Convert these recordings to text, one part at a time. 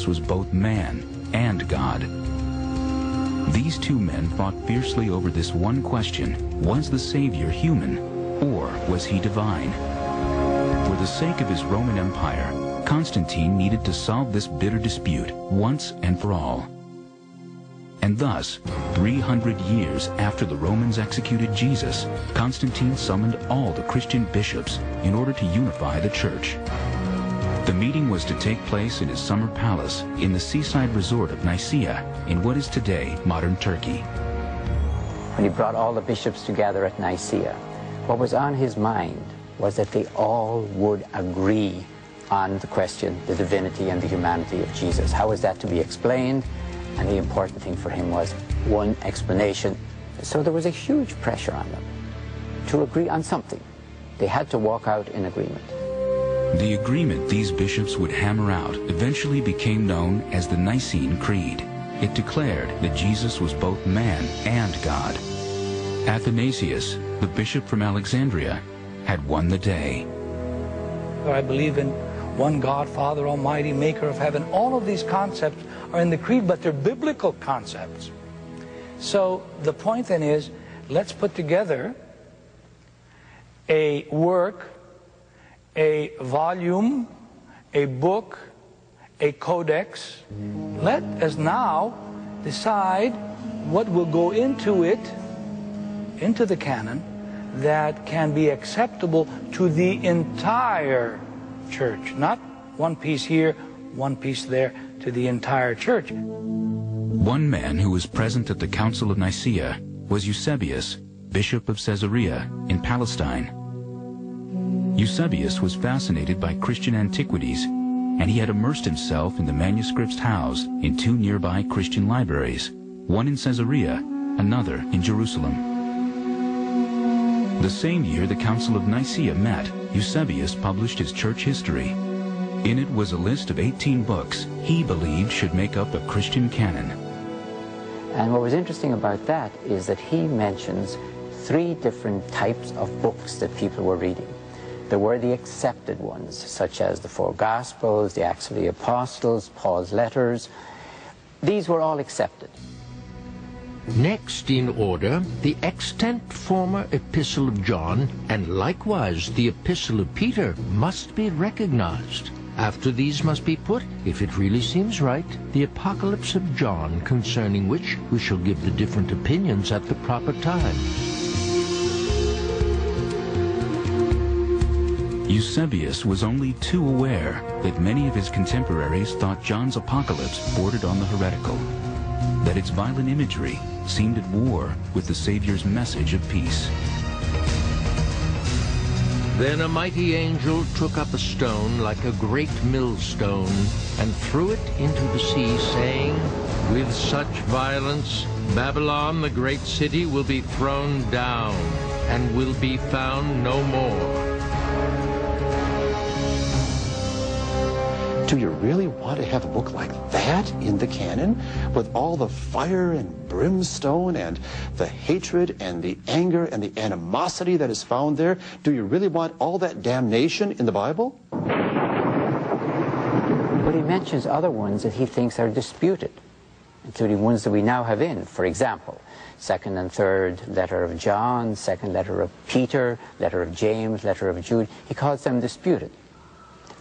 Jesus was both man and God. These two men fought fiercely over this one question: was the Savior human, or was he divine? For the sake of his Roman Empire, Constantine needed to solve this bitter dispute once and for all. And thus, 300 years after the Romans executed Jesus, Constantine summoned all the Christian bishops in order to unify the church. The meeting was to take place in his summer palace in the seaside resort of Nicaea in what is today modern Turkey. When he brought all the bishops together at Nicaea, what was on his mind was that they all would agree on the question, the divinity and the humanity of Jesus. How was that to be explained? And the important thing for him was one explanation. So there was a huge pressure on them to agree on something. They had to walk out in agreement. The agreement these bishops would hammer out eventually became known as the Nicene Creed. It declared that Jesus was both man and God. Athanasius, the bishop from Alexandria, had won the day. I believe in one God, Father Almighty, maker of heaven. All of these concepts are in the creed, but they're biblical concepts. So the point then is, let's put together a work, a volume, a book, a codex. Let us now decide what will go into it, into the canon, that can be acceptable to the entire church. Not one piece here, one piece there, to the entire church. One man who was present at the Council of Nicaea was Eusebius, bishop of Caesarea in Palestine. Eusebius was fascinated by Christian antiquities, and he had immersed himself in the manuscripts housed in two nearby Christian libraries, one in Caesarea, another in Jerusalem. The same year the Council of Nicaea met, Eusebius published his church history. In it was a list of 18 books he believed should make up a Christian canon. And what was interesting about that is that he mentions 3 different types of books that people were reading. There were the accepted ones, such as the 4 Gospels, the Acts of the Apostles, Paul's letters. These were all accepted. Next in order, the extant former Epistle of John, and likewise the Epistle of Peter, must be recognized. After these must be put, if it really seems right, the Apocalypse of John, concerning which we shall give the different opinions at the proper time. Eusebius was only too aware that many of his contemporaries thought John's Apocalypse bordered on the heretical, that its violent imagery seemed at war with the Savior's message of peace. Then a mighty angel took up a stone like a great millstone, and threw it into the sea, saying, With such violence Babylon, the great city, will be thrown down, and will be found no more. Do you really want to have a book like that in the canon, with all the fire and brimstone and the hatred and the anger and the animosity that is found there? Do you really want all that damnation in the Bible? But he mentions other ones that he thinks are disputed, including ones that we now have in. For example, 2nd and 3rd letter of John, 2nd letter of Peter, letter of James, letter of Jude. He calls them disputed.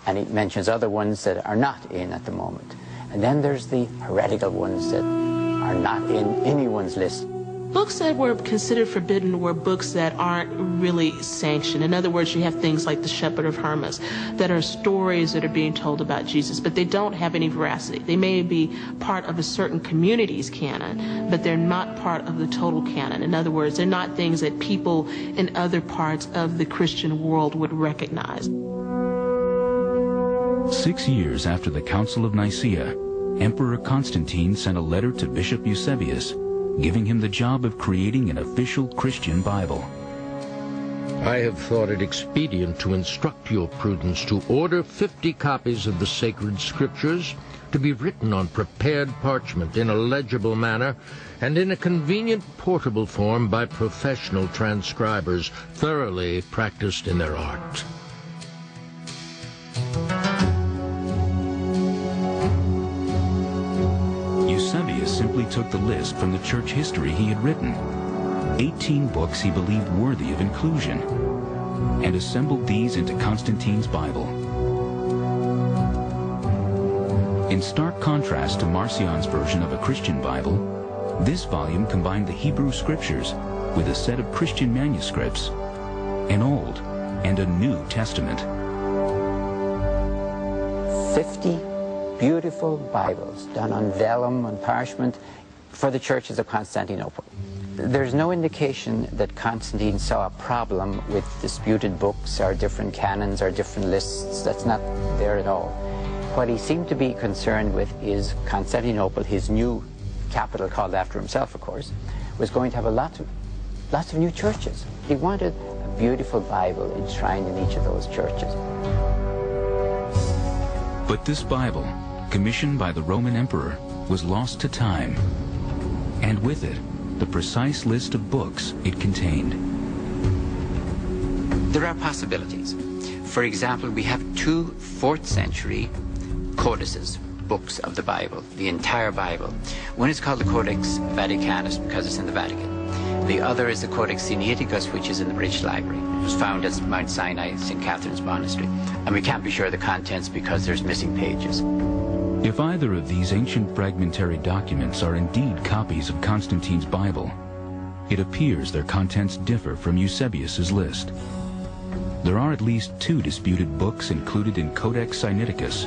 And he mentions other ones that are not in at the moment. And then there's the heretical ones that are not in anyone's list. Books that were considered forbidden were books that aren't really sanctioned. In other words, you have things like The Shepherd of Hermas that are stories that are being told about Jesus, but they don't have any veracity. They may be part of a certain community's canon, but they're not part of the total canon. In other words, they're not things that people in other parts of the Christian world would recognize. 6 years after the Council of Nicaea, Emperor Constantine sent a letter to Bishop Eusebius, giving him the job of creating an official Christian Bible. I have thought it expedient to instruct your prudence to order 50 copies of the sacred scriptures to be written on prepared parchment in a legible manner and in a convenient portable form by professional transcribers thoroughly practiced in their art. Eusebius simply took the list from the church history he had written, 18 books he believed worthy of inclusion, and assembled these into Constantine's Bible. In stark contrast to Marcion's version of a Christian Bible, this volume combined the Hebrew Scriptures with a set of Christian manuscripts, an Old and a New Testament. 50 beautiful Bibles done on vellum and parchment for the churches of Constantinople. There's no indication that Constantine saw a problem with disputed books or different canons or different lists. That's not there at all. What he seemed to be concerned with is Constantinople, his new capital called after himself, of course, was going to have lots of new churches. He wanted a beautiful Bible enshrined in each of those churches. But this Bible, commissioned by the Roman Emperor, was lost to time, and with it, the precise list of books it contained. There are possibilities. For example, we have 2 4th century codices, books of the Bible, the entire Bible. One is called the Codex Vaticanus because it's in the Vatican. The other is the Codex Sinaiticus, which is in the British Library. It was found at Mount Sinai, St. Catherine's Monastery. And we can't be sure of the contents because there's missing pages. If either of these ancient fragmentary documents are indeed copies of Constantine's Bible, it appears their contents differ from Eusebius's list. There are at least 2 disputed books included in Codex Sinaiticus: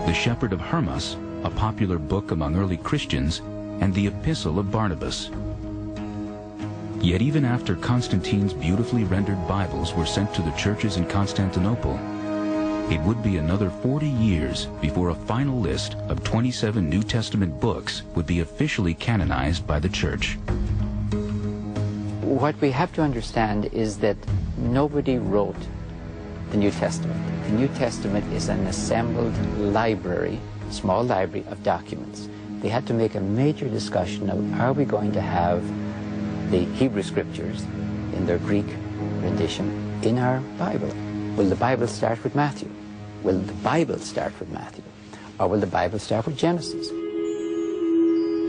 the Shepherd of Hermas, a popular book among early Christians, and the Epistle of Barnabas. Yet even after Constantine's beautifully rendered Bibles were sent to the churches in Constantinople, it would be another 40 years before a final list of 27 New Testament books would be officially canonized by the Church. What we have to understand is that nobody wrote the New Testament. The New Testament is an assembled library, small library of documents. They had to make a major discussion of, are we going to have the Hebrew Scriptures in their Greek rendition in our Bible? Will the Bible start with Matthew? Will the Bible start with Matthew? Or will the Bible start with Genesis?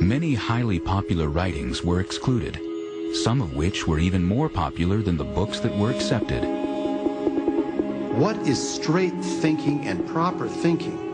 Many highly popular writings were excluded, some of which were even more popular than the books that were accepted. What is straight thinking and proper thinking